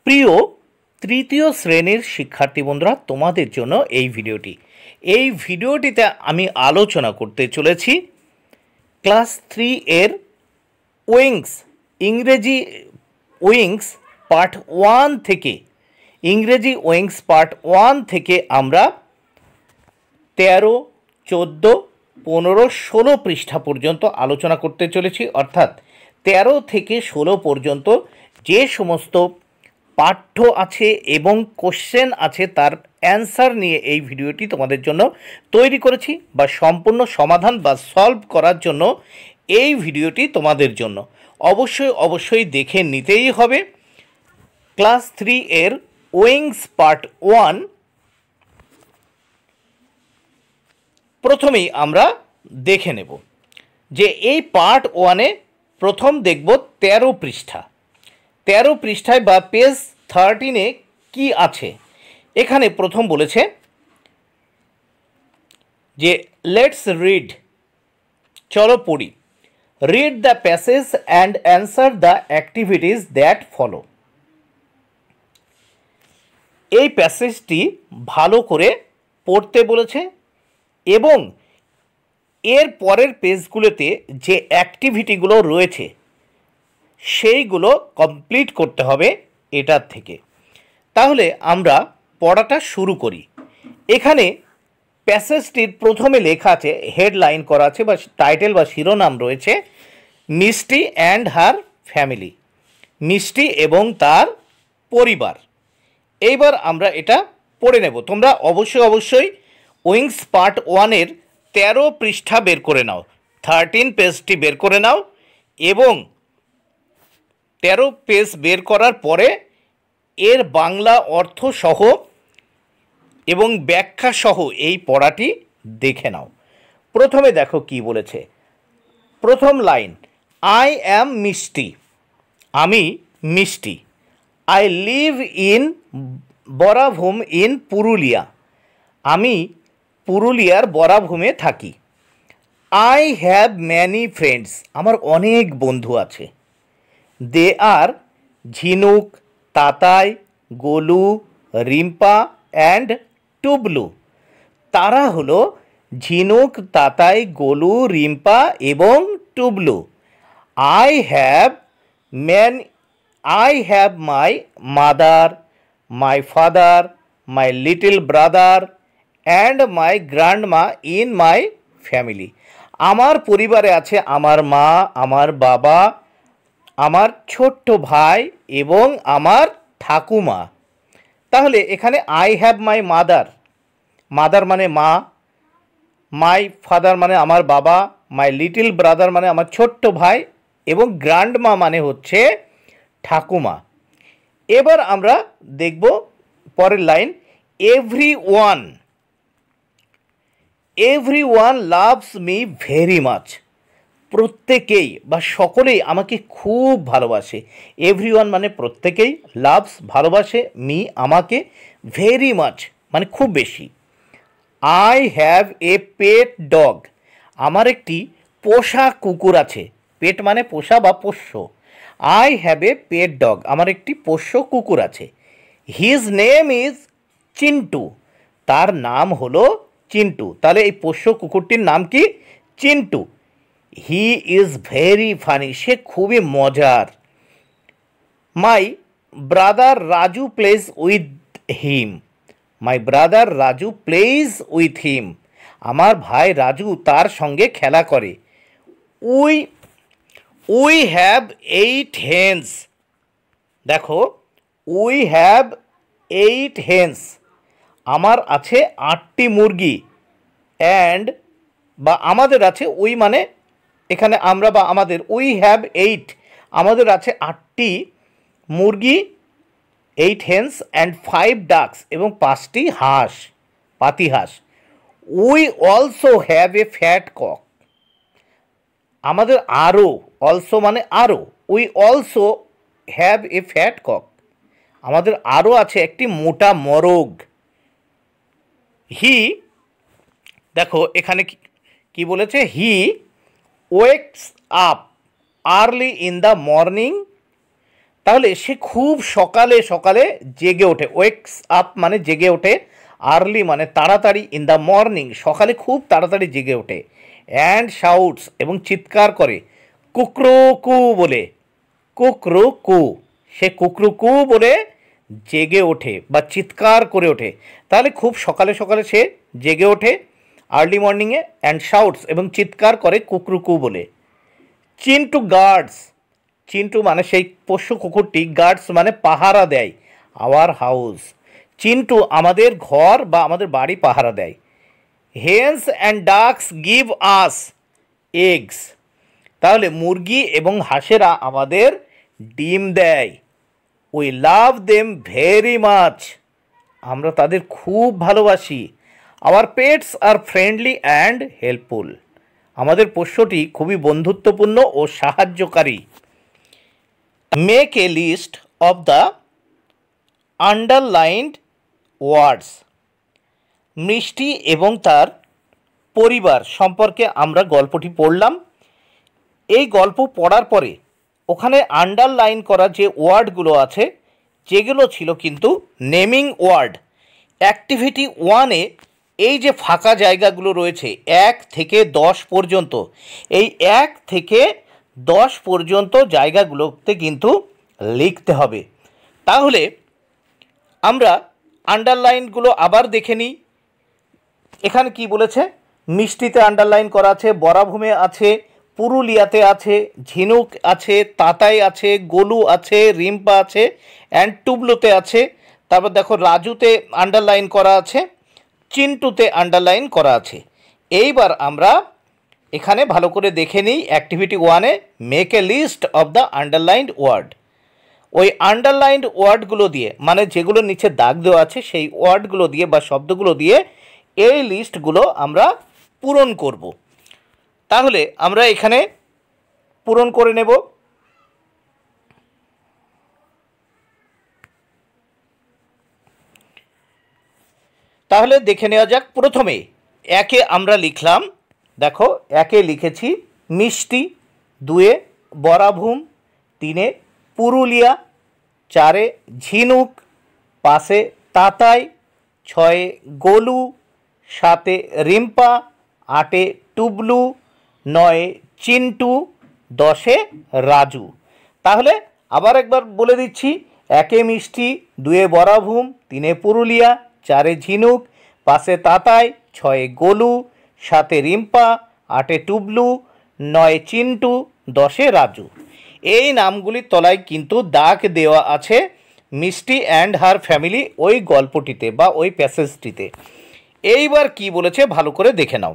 প্রিয় তৃতীয় শ্রেণীর শিক্ষার্থী বন্ধুরা, তোমাদের জন্য এই ভিডিওটিতে আমি আলোচনা করতে চলেছি ক্লাস 3 এর উইংস ইংরেজি উইংস পার্ট 1 থেকে ইংরেজি উইংস পার্ট 1 থেকে আমরা 13, 14, 15, 16 পৃষ্ঠা পর্যন্ত আলোচনা করতে চলেছি। অর্থাৎ 13 থেকে 16 পর্যন্ত যে সমস্ত পাঠ্য আছে এবং কোশ্চেন আছে তার অ্যান্সার নিয়ে এই ভিডিওটি তোমাদের জন্য তৈরি করেছি, বা সম্পূর্ণ সমাধান বা সলভ করার জন্য এই ভিডিওটি তোমাদের জন্য অবশ্যই দেখে নিতেই হবে। ক্লাস 3 এর উইংস পার্ট 1 প্রথমেই আমরা দেখে নেব যে এই পার্ট 1-এ প্রথম দেখব 13 পৃষ্ঠা। 13 পৃষ্ঠায় বা পেজ 13-এ কি আছে। এখানে প্রথম বলেছে যে লেটস রিড, চলো পড়ি। Read the passage and answer the activities that follow. এই প্যাসেজটি ভালো করে পড়তে বলেছে এবং এর পরের পেজগুলোতে যে অ্যাক্টিভিটিগুলো রয়েছে সেইগুলো কমপ্লিট করতে হবে এটার থেকে। তাহলে আমরা পড়াটা শুরু করি। এখানে প্যাসেজটির প্রথমে লেখা আছে, হেডলাইন করা আছে বা টাইটেল বা শিরোনাম রয়েছে, মিষ্টি অ্যান্ড হার ফ্যামিলি, মিষ্টি এবং তার পরিবার। এইবার আমরা এটা পড়ে নেব। তোমরা অবশ্যই উইংস পার্ট 1-এর 13 পৃষ্ঠা বের করে নাও, 13 পেজটি বের করে নাও এবং 13 পেজ বের করার পরে এর বাংলা অর্থ সহ এবং ব্যাখ্যা সহ এই পড়াটি দেখে নাও। প্রথমে দেখো কি বলেছে। প্রথম লাইন, আই অ্যাম মিষ্টি, আমি মিষ্টি। I live in Barabhum in Purulia, আমি পুরুলিয়ার বরাভূমে থাকি। আই হ্যাভ ম্যানি ফ্রেন্ডস, আমার অনেক বন্ধু আছে। দে আর ঝিনুক, তাতাই, গোলু, রিম্পা অ্যান্ড টুবলু, তারা হলো ঝিনুক, তাতাই, গোলু, রিম্পা এবং Tublu. I have my mother, my father, my little brother and my grandma in my family, আমার পরিবারে আছে আমার মা, আমার বাবা, আমার ছোট্ট ভাই এবং আমার ঠাকুমা। তাহলে এখানে I have my mother, mother মানে মা, মাই ফাদার মানে আমার বাবা, মাই লিটল ব্রাদার মানে আমার ছোট্ট ভাই এবং গ্র্যান্ডমা মানে হচ্ছে ঠাকুমা। এবার আমরা দেখব পরের line, everyone loves me very much, প্রত্যেকেই বা সকলেই আমাকে খুব ভালোবাসে। এভরিওয়ান মানে প্রত্যেকেই, লাভস ভালোবাসে, মি আমাকে, ভেরি মাচ মানে খুব বেশি। I have a pet dog, আমার একটি পোষা কুকুর আছে। পেট মানে পোষা বা পোষ্য। I have a pet dog, আমার একটি পোষ্য কুকুর আছে। হিজ নেম ইজ চিন্টু, তার নাম হলো চিন্টু। তাহলে এই পোষ্য কুকুরটির নাম কি? Chintu. He is very funny, সে খুবই মজার। My brother Raju plays with him, my brother Raju plays with him, আমার ভাই রাজু তার সঙ্গে খেলা করে। উই হ্যাভ 8 হেন্স, দেখো উই হ্যাভ 8 হেন্স, আমার আছে 8টি মুরগি। অ্যান্ড বা আমাদের আছে, উই মানে এখানে আমরা বা আমাদের, উই হ্যাভ 8 আমাদের আছে 8টি মুরগি, 8 হেন্স অ্যান্ড 5 ডাকস এবং 5টি হাঁস, পাতি হাঁস। We also have a fat cock, আমাদের আরও, অলসো মানে আরও, we also have a fat cock, আমাদের আরও আছে একটি মোটা মোরগ। হি, দেখো এখানে কি বলেছে, he wakes up early in the morning, তাহলে সে খুব সকালে সকালে জেগে ওঠে, ওয়েকস আপ মানে জেগে ওঠে, আর্লি মানে তাড়াতাড়ি, ইন দ্য মর্নিং সকালে খুব তাড়াতাড়ি জেগে ওঠে, অ্যান্ড শাউটস এবং চিৎকার করে, কুকরু কু বলে, কুকরু কু, সে কুকরু কু বলে জেগে ওঠে বা চিৎকার করে ওঠে। তাহলে খুব সকালে সকালে সে জেগে ওঠে আর্লি মর্নিংয়ে, অ্যান্ড শাউটস এবং চিৎকার করে কুকরু কু বলে। চিন্টু গার্ডস, চিন্টু মানে সেই পোষ্য কুকুরটি, গার্ডস মানে পাহারা দেয়, আওয়ার হাউস, চিন্টু আমাদের ঘর বা আমাদের বাড়ি পাহারা দেয়। Hens and ducks give us eggs, তাহলে মুরগি এবং হাঁসেরা আমাদের ডিম দেয়। We love them very much, আমরা তাদের খুব ভালোবাসি। Our pets are friendly and helpful, আমাদের পোষ্যটি খুবই বন্ধুত্বপূর্ণ ও সাহায্যকারী। Make a list of the underlined words, Mishti এবং তার পরিবার সম্পর্কে আমরা গল্পটি পড়লাম। এই গল্প পড়ার পরে ওখানে আন্ডারলাইন করা যে ওয়ার্ডগুলো আছে, যেগুলো ছিল কিন্তু নেমিং ওয়ার্ড। অ্যাক্টিভিটি 1-এ এই যে ফাঁকা জায়গাগুলো রয়েছে 1 থেকে 10 পর্যন্ত, এই 1 থেকে 10 পর্যন্ত জায়গাগুলোতে কিন্তু লিখতে হবে। তাহলে আমরা আন্ডারলাইনগুলো আবার দেখে নিই। এখানে কি বলেছে, মিষ্টিতে আন্ডারলাইন করা আছে, বরাভূমে আছে, পুরুলিয়াতে আছে, ঝিনুক আছে, তাতাই আছে, গোলু আছে, রিম্পা আছে, অ্যান্ড টুবলুতে আছে। তারপর দেখো রাজুতে আন্ডারলাইন করা আছে, চিন্টুতে আন্ডারলাইন করা আছে। এইবার আমরা এখানে ভালো করে দেখে নিই অ্যাক্টিভিটি 1-এ make a list of the underlined word. ওই আন্ডারলাইন্ড ওয়ার্ডগুলো দিয়ে, মানে যেগুলো নিচে দাগ দেওয়া আছে সেই ওয়ার্ডগুলো দিয়ে বা শব্দগুলো দিয়ে এই লিস্টগুলো আমরা পূরণ করব। তাহলে আমরা এখানে পূরণ করে নেব। তাহলে দেখে নেওয়া যাক। প্রথমে 1-এ আমরা লিখলাম, দেখো 1-এ লিখেছি মিষ্টি, 2-এ বরাভূম, 3-এ পুরুলিয়া, 4-এ ঝিনুক, 5-এ তাতাই, 6-এ গোলু, 7-এ রিম্পা, 8-এ টুবলু, 9-এ চিন্টু, 10-এ রাজু। তাহলে আবার একবার বলে দিচ্ছি, 1-এ মিষ্টি, 2-এ বরাভূম, 3-এ পুরুলিয়া, 4-এ ঝিনুক, 5-এ তাতাই, 6-এ গোলু, 7-এ রিম্পা, 8-এ টুবলু, 9-এ চিন্টু, 10-এ রাজু। এই নামগুলির তলায় কিন্তু দাগ দেওয়া আছে মিষ্টি অ্যান্ড হার ফ্যামিলি ওই গল্পটিতে বা ওই প্যাসেজটিতে। এইবার কি বলেছে ভালো করে দেখে নাও।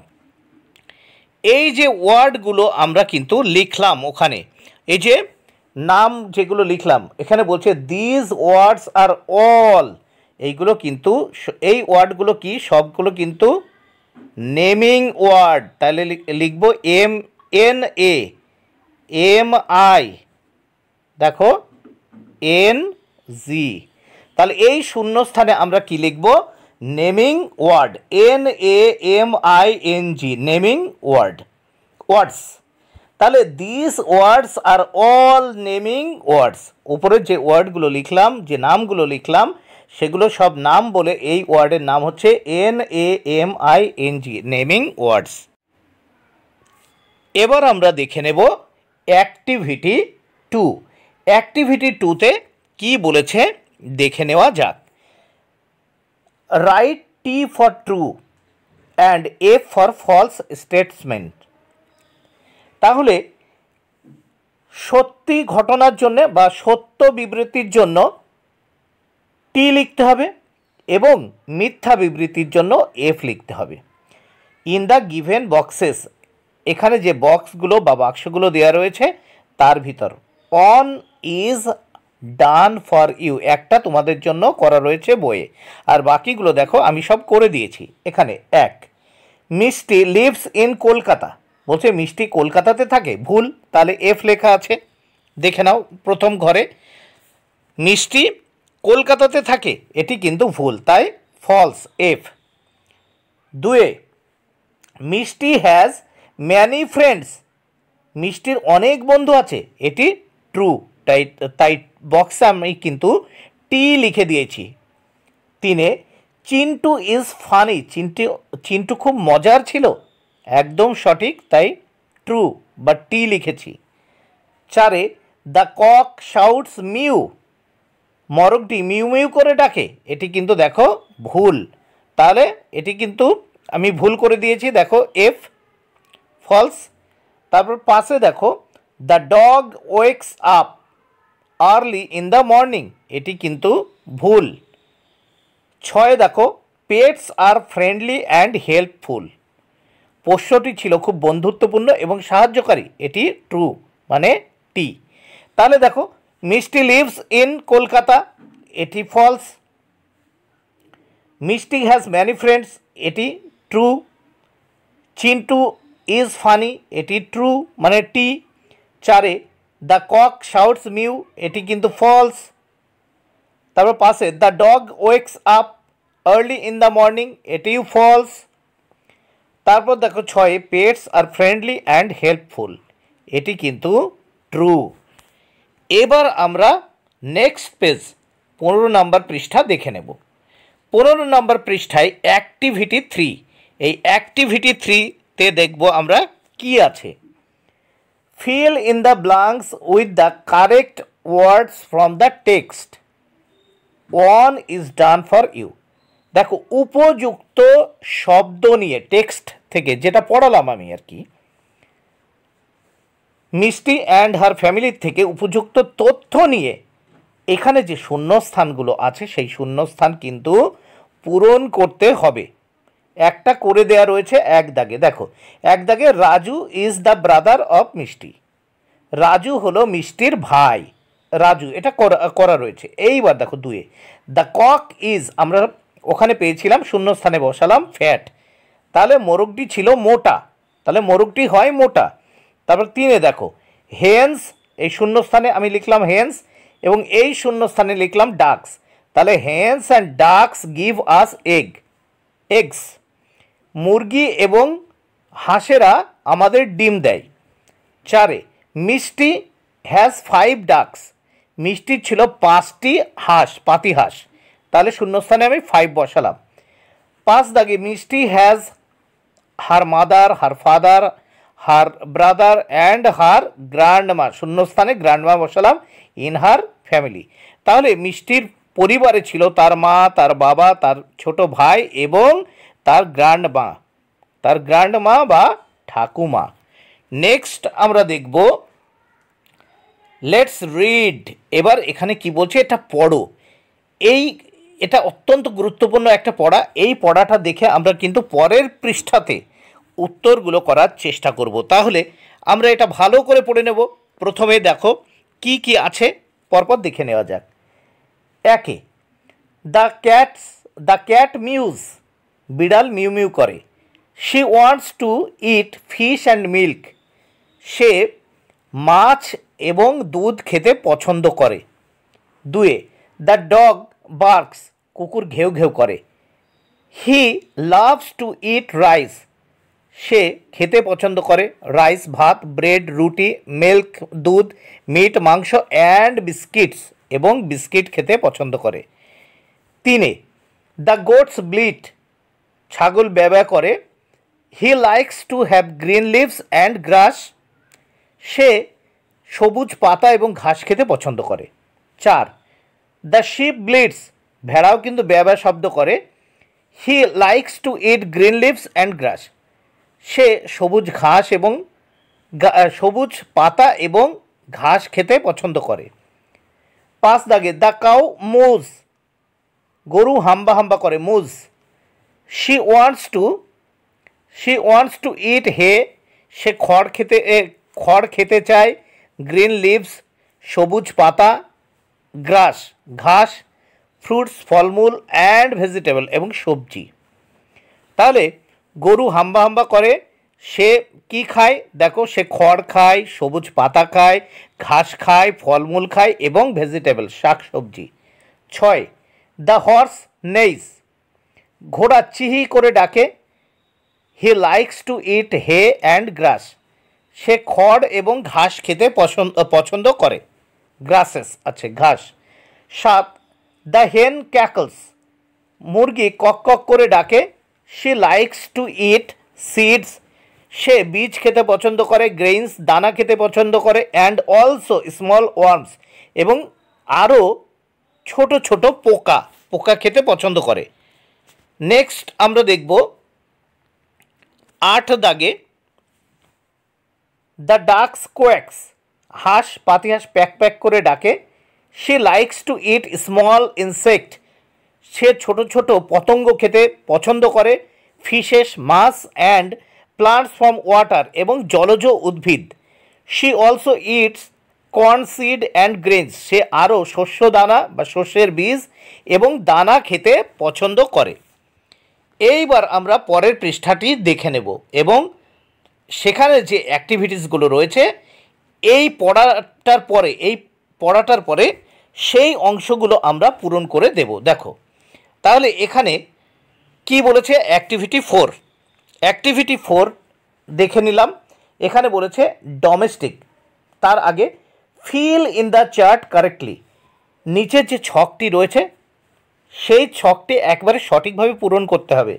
এই যে ওয়ার্ডগুলো আমরা কিন্তু লিখলাম ওখানে, এই যে নাম যেগুলো লিখলাম এখানে বলছে দিস ওয়ার্ডস আর অল, এইগুলো কিন্তু, এই ওয়ার্ডগুলো কি সবগুলো কিন্তু নেমিং ওয়ার্ড। তাহলে লিখব MNA, MI, দেখো NG। তাহলে এই শূন্যস্থানে আমরা কি লিখব, naming word, NAMING, naming words. তাহলে this words are all naming words, উপরে যে ওয়ার্ডগুলো লিখলাম, যে নামগুলো লিখলাম সেগুলো সব নাম বলে এই ওয়ার্ডের নাম হচ্ছে NAMING, নেমিং ওয়ার্ডস। এবার আমরা দেখে নেব অ্যাক্টিভিটি 2। অ্যাক্টিভিটি 2-তে কি বলেছে দেখে নেওয়া যাক। Write T for true and F for false statement. তাহলে সত্যি ঘটনার জন্য বা সত্য বিবৃতির জন্য টি লিখতে হবে এবং মিথ্যা বিবৃতির জন্য এফ লিখতে হবে। ইন দ্য গিভেন বক্সেস, এখানে যে বক্সগুলো বা বাক্সগুলো দেওয়া রয়েছে তার ভিতর one is done for you, একটা তোমাদের জন্য করা রয়েছে বইয়ে, আর বাকিগুলো দেখো আমি সব করে দিয়েছি। এখানে 1, মিষ্টি লিভস ইন কলকাতা, বলছে মিষ্টি কলকাতাতে থাকে, ভুল, তাহলে এফ লেখা আছে। দেখে নাও প্রথম ঘরে মিষ্টি কলকাতাতে থাকে, এটি কিন্তু ভুল, তাই ফলস, এফ। 2, মিষ্টি হ্যাজ ম্যানি ফ্রেন্ডস, মিষ্টির অনেক বন্ধু আছে, এটি ট্রু, তাই তাই বক্সে আমি কিন্তু টি লিখে দিয়েছি। 3 চিন্টু ইজ ফানি, চিন্টু খুব মজার ছিল, একদম সঠিক, তাই ট্রু বা টি লিখেছি। 4 দ্য কক শাউটস মিউ, মরগটি মিউ মিউ করে ডাকে, এটি কিন্তু দেখো ভুল, তাহলে এটি কিন্তু আমি ভুল করে দিয়েছি, দেখো এফ, ফলস। তারপর পাশে দেখো the dog wakes up early in the morning, এটি কিন্তু ভুল। 6 দেখো pets are friendly and helpful, পোষ্যটি ছিল খুব বন্ধুত্বপূর্ণ এবং সাহায্যকারী, এটি ট্রু মানে টি। তাহলে দেখো মিষ্টি লিভস ইন কলকাতা, এটি false. Mishti has many friends, এটি ট্রু। চিন্টু ইজ ফানি, এটি ট্রু মানে T. 4 the cock shouts mew, এটি কিন্তু ফলস। তারপর পাশে the dog wakes up early in the morning, এটিও ফলস। তারপর দেখো 6 pets are friendly and helpful, এটি কিন্তু ট্রু। এবার আমরা নেক্সট পেজ 15 নম্বর পৃষ্ঠা দেখে নেব। 15 নম্বর পৃষ্ঠায় অ্যাক্টিভিটি 3, এই অ্যাক্টিভিটি 3-তে দেখব আমরা কি আছে। Fill in the blanks with the correct words from the text, 1 is done for you. দেখো উপযুক্ত শব্দ নিয়ে টেক্সট থেকে যেটা পড়ালাম আমি আর কি, মিষ্টি অ্যান্ড হার ফ্যামিলির থেকে উপযুক্ত তথ্য নিয়ে এখানে যে শূন্যস্থানগুলো আছে সেই শূন্যস্থান কিন্তু পূরণ করতে হবে। একটা করে দেয়া রয়েছে এক দাগে, দেখো এক দাগে Raju is the brother of মিষ্টি, রাজু হলো মিষ্টির ভাই, রাজু এটা করা রয়েছে। এইবার দেখো 2 দ্য কক ইজ, আমরা ওখানে পেয়েছিলাম শূন্যস্থানে বসালাম ফ্যাট, তাহলে মোরগটি ছিল মোটা, তাহলে মোরগটি হয় মোটা। তারপর 3 দেখো হেন্স, এই শূন্যস্থানে আমি লিখলাম হেন্স এবং এই শূন্যস্থানে লিখলাম ডাক্স, তাহলে hens and ducks give us eggs, মুরগি এবং হাঁসেরা আমাদের ডিম দেয়। 4 মিষ্টি হ্যাজ 5 ডাক্স, মিষ্টির ছিল 5টি হাঁস, পাতি হাঁস, তাহলে শূন্যস্থানে আমি 5 বসালাম। 5 দাগে মিষ্টি has her mother, her father, her brother and her grandma, শূন্যস্থানে গ্র্যান্ডমা বসালাম, ইন হার ফ্যামিলি, তাহলে মিষ্টির পরিবারে ছিল তার মা, তার বাবা, তার ছোট ভাই এবং তার গ্র্যান্ডমা বা ঠাকুমা। নেক্সট আমরা দেখব লেটস রিড, এবার এখানে কি বলছে এটা পড়ো, এটা অত্যন্ত গুরুত্বপূর্ণ একটা পড়া, এই পড়াটা দেখে আমরা কিন্তু পরের পৃষ্ঠাতে উত্তরগুলো করার চেষ্টা করব। তাহলে আমরা এটা ভালো করে পড়ে নেব। প্রথমে দেখো কি কি আছে পরপর দেখে নেওয়া যাক। 1 দ্য ক্যাট মিউজ, বিড়াল মিউ মিউ করে। She wants to eat fish and milk, সে মাছ এবং দুধ খেতে পছন্দ করে। 2 দ্য ডগ বার্কস, কুকুর ঘেউ ঘেউ করে। He loves to eat rice, সে খেতে পছন্দ করে রাইস ভাত, ব্রেড রুটি, মিল্ক দুধ, মিট মাংস অ্যান্ড বিস্কিটস এবং বিস্কিট খেতে পছন্দ করে। 3 দ্য গোটস ব্লিট, ছাগল ব্যবহার করে। He likes to have green leaves and grass, সে সবুজ পাতা এবং ঘাস খেতে পছন্দ করে। 4 দ্য শিপ ব্লিডস, ভেড়াও কিন্তু ব্যবহার শব্দ করে। He likes to eat green leaves and grass, সে সবুজ ঘাস এবং সবুজ পাতা এবং ঘাস খেতে পছন্দ করে। 5 দাগে দ্য কাউ মুজ, গরু হাম্বা হাম্বা করে, মুজ। শি ওয়ান্টস টু ইট হে, সে খড় খেতে চায়। গ্রিন লিভস, সবুজ পাতা। গ্রাস, ঘাস। ফ্রুটস, ফলমূল অ্যান্ড ভেজিটেবল এবং সবজি। তাহলে গরু হাম্বা হাম্বা করে, সে কি খায়, দেখো সে খড় খায়, সবুজ পাতা খায়, ঘাস খায়, ফলমূল খায় এবং ভেজিটেবল শাক সবজি। 6 দ্য হর্স নেইস, ঘোড়া চিহি করে ডাকে। He likes to eat hay and grass, সে খড় এবং ঘাস খেতে পছন্দ করে। গ্রাসেস, আচ্ছা ঘাস। 7, দ্য হেন ক্যাকলস, মুরগি কক কক করে ডাকে। She likes to eat seeds, সে বীজ খেতে পছন্দ করে। গ্রেইনস, দানা খেতে পছন্দ করে। অ্যান্ড অলসো স্মল ওয়ার্মস, এবং আরও ছোট ছোট পোকা পোকা খেতে পছন্দ করে। নেক্সট আমরা দেখব 8 দাগে, দ্য ডাকস কোয়াক্স, হাঁস পাতিহাঁস প্যাক প্যাক করে ডাকে। She likes to eat small insect, সে ছোট ছোট পতঙ্গ খেতে পছন্দ করে। ফিশেস, মাছ। অ্যান্ড প্লান্টস ফ্রম ওয়াটার, এবং জলজ উদ্ভিদ। She also eats corn seed and grains, সে আরও শস্য দানা বা শস্যের বীজ এবং দানা খেতে পছন্দ করে। এইবার আমরা পরের পৃষ্ঠাটি দেখে নেব এবং সেখানে যে অ্যাক্টিভিটিসগুলো রয়েছে এই পড়াটার পরে সেই অংশগুলো আমরা পূরণ করে দেব। দেখো তাহলে এখানে কি বলেছে, অ্যাক্টিভিটি 4। অ্যাক্টিভিটি 4 দেখে নিলাম। এখানে বলেছে ডোমেস্টিক, তার আগে feel in the chart correctly, নিচের যে ছকটি রয়েছে সেই ছকটি একবারে সঠিকভাবে পূরণ করতে হবে।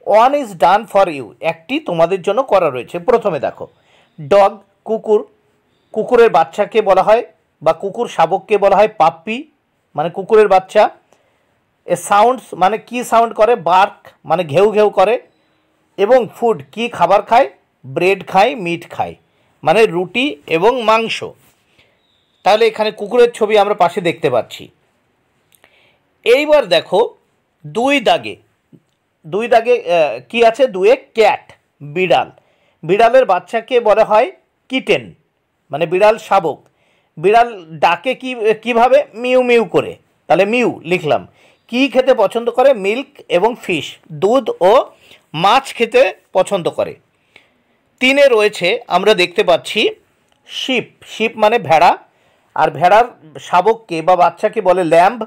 1 ইজ ডান ফর ইউ, একটি তোমাদের জন্য করা রয়েছে। প্রথমে দেখো ডগ, কুকুর, কুকুরের বাচ্চাকে বলা হয় বা কুকুর শাবককে বলা হয় পাপ্পি, মানে কুকুরের বাচ্চা। এ সাউন্ডস মানে কি সাউন্ড করে, বার্ক মানে ঘেউ ঘেউ করে। এবং ফুড কি খাবার খায়, ব্রেড খায়, মিট খায় মানে রুটি এবং মাংস। তাহলে এখানে কুকুরের ছবি আমরা পাশে দেখতে পাচ্ছি। এইবার দেখো 2 দাগে কি আছে, 2 ক্যাট, বিড়াল, বিড়ালের বাচ্চাকে বলা হয় কিটেন মানে বিড়াল শাবক। বিড়াল ডাকে কিভাবে, মিউ মিউ করে, তাহলে মিউ লিখলাম। কি খেতে পছন্দ করে, মিল্ক এবং ফিশ, দুধ ও মাছ খেতে পছন্দ করে। 3 রয়েছে আমরা দেখতে পাচ্ছি শিপ, শিপ মানে ভেড়া, আর ভেড়ার শাবককে বা বাচ্চাকে বলে ল্যাম্ব।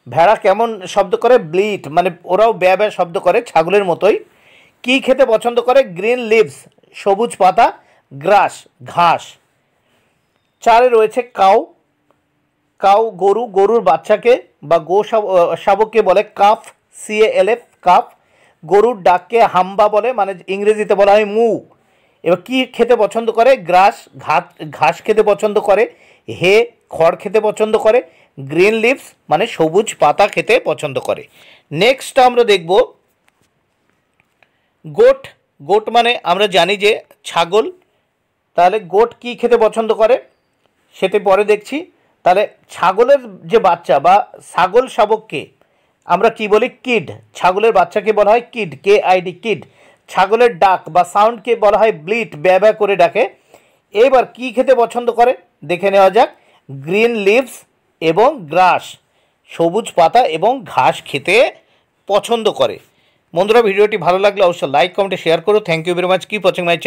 ভেড়া কেমন শব্দ করে, ব্লিট মানে ওরাও ব্যা ব্যা শব্দ করে ছাগলের মতোই। কি খেতে পছন্দ করে, গ্রিন লিভস সবুজ পাতা, গ্রাস ঘাস। 4 রয়েছে কাউ, কাউ গরু, গরুর বাচ্চাকে বা শাবককে বলে কাফ, CALF কাফ। গরুর ডাককে হাম্বা বলে, মানে ইংরেজিতে বলা হয় মু। এবার কি খেতে পছন্দ করে, গ্রাস ঘাস খেতে পছন্দ করে। হে খড় খেতে পছন্দ করে। গ্রিন লিভস মানে সবুজ পাতা খেতে পছন্দ করে। নেক্সট আমরা দেখব গোট, গোট মানে আমরা জানি যে ছাগল। তাহলে গোট কি খেতে পছন্দ করে সেটি পরে দেখছি। তাহলে ছাগলের যে বাচ্চা বা ছাগল শাবককে আমরা কি বলি, কিড, ছাগলের বাচ্চাকে বলা হয় কিড, KID কিড। ছাগলের ডাক বা সাউন্ডকে বলা হয় ব্লিট, ব্যা ব্যা করে ডাকে। এবার কি খেতে পছন্দ করে দেখে নেওয়া যাক, গ্রিন লিভস এবং গ্রাস সবুজ পাতা এবং ঘাস খেতে পছন্দ করে। বন্ধুরা ভিডিওটি ভালো লাগলে অবশ্যই লাইক কমেন্টে শেয়ার করো। Thank you very much, keep watching my channel.